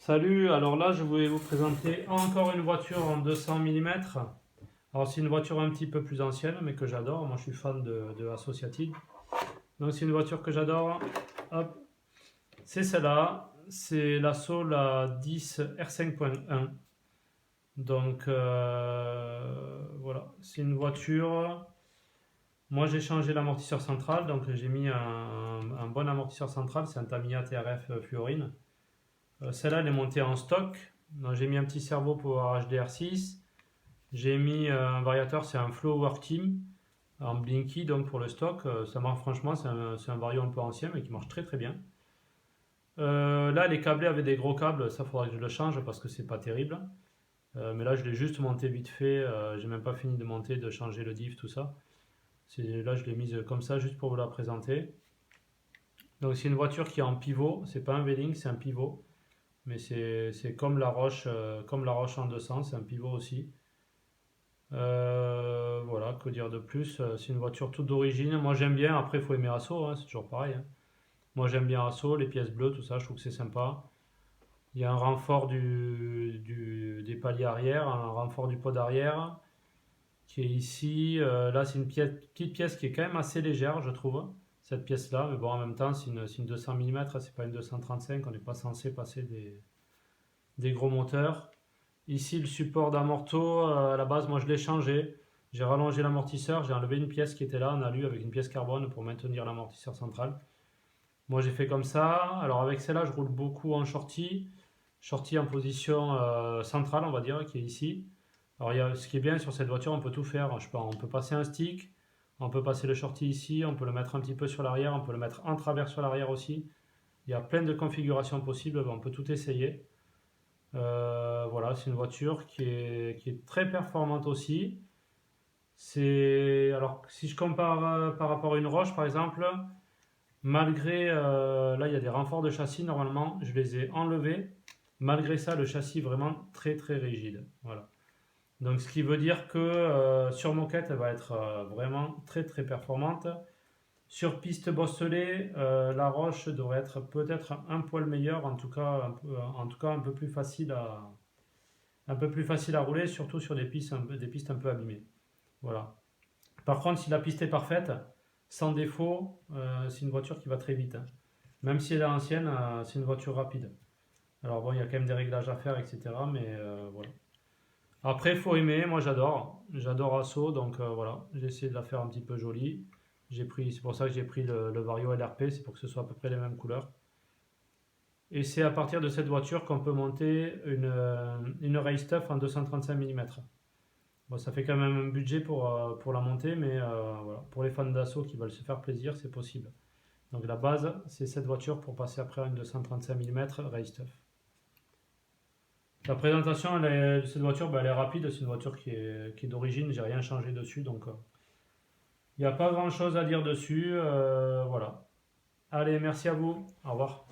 Salut, alors là je voulais vous présenter encore une voiture en 200 mm. Alors c'est une voiture un petit peu plus ancienne mais que j'adore, moi je suis fan de Associated. Donc c'est une voiture que j'adore, hop, c'est celle-là, c'est la la 10 R5.1. Donc voilà, c'est une voiture, moi j'ai changé l'amortisseur central, donc j'ai mis un bon amortisseur central, c'est un Tamiya TRF Fluorine. Celle-là, elle est montée en stock. Donc, j'ai mis un petit servo pour HDR6. J'ai mis un variateur, c'est un Flow Work Team en Blinky, donc pour le stock. Ça marche franchement, c'est un vario un peu ancien, mais qui marche très très bien. Là, les câblés avec des gros câbles, ça faudra que je le change parce que c'est pas terrible. Mais là, je l'ai juste monté vite fait. J'ai même pas fini de monter, de changer le diff, tout ça. Là, je l'ai mise comme ça, juste pour vous la présenter. Donc, c'est une voiture qui est en pivot. C'est pas un V-Link, c'est un pivot. Mais c'est comme la roche en 200, c'est un pivot aussi. Voilà, que dire de plus? C'est une voiture toute d'origine. Moi j'aime bien, après il faut aimer Asso, hein, c'est toujours pareil, hein. Moi j'aime bien Asso, les pièces bleues, tout ça, je trouve que c'est sympa. Il y a un renfort des paliers arrière, un renfort du pod arrière qui est ici. Là c'est une petite pièce qui est quand même assez légère, je trouve, cette pièce-là. Mais bon, en même temps, c'est une 200 mm, c'est pas une 235, on n'est pas censé passer des gros moteurs. Ici, le support d'amorto, à la base, moi je l'ai changé. J'ai rallongé l'amortisseur, j'ai enlevé une pièce qui était là en alu avec une pièce carbone pour maintenir l'amortisseur central. Moi j'ai fait comme ça. Alors avec celle-là, je roule beaucoup en shorty. Shorty en position centrale, on va dire, qui est ici. Alors ce qui est bien sur cette voiture, on peut tout faire. On peut passer un stick, on peut passer le shorty ici, on peut le mettre un petit peu sur l'arrière, on peut le mettre en travers sur l'arrière aussi. Il y a plein de configurations possibles, on peut tout essayer. Voilà, c'est une voiture qui est très performante aussi. Alors, si je compare par rapport à une Roche, par exemple, malgré, là, il y a des renforts de châssis, normalement, je les ai enlevés. Malgré ça, le châssis est vraiment très, très rigide. Voilà. Donc, ce qui veut dire que sur moquette, elle va être vraiment très, très performante. Sur piste bosselée, la Roche devrait être peut-être un poil meilleure, en tout cas un peu plus facile à rouler, surtout sur des pistes un peu abîmées. Voilà. Par contre, si la piste est parfaite, sans défaut, c'est une voiture qui va très vite, hein. Même si elle est ancienne, c'est une voiture rapide. Alors bon, il y a quand même des réglages à faire, etc. Mais voilà. Après, il faut aimer. Moi, j'adore Asso, donc voilà. J'ai essayé de la faire un petit peu jolie. C'est pour ça que j'ai pris le Vario LRP, c'est pour que ce soit à peu près les mêmes couleurs. Et c'est à partir de cette voiture qu'on peut monter une Race Stuff en 235 mm. Bon, ça fait quand même un budget pour la monter, mais voilà. Pour les fans d'assaut qui veulent se faire plaisir, c'est possible. Donc la base, c'est cette voiture pour passer après à une 235 mm Race Stuff. La présentation de cette voiture, elle est rapide, c'est une voiture qui est d'origine, j'ai rien changé dessus, donc il n'y a pas grand chose à dire dessus. Voilà. Allez, merci à vous, au revoir.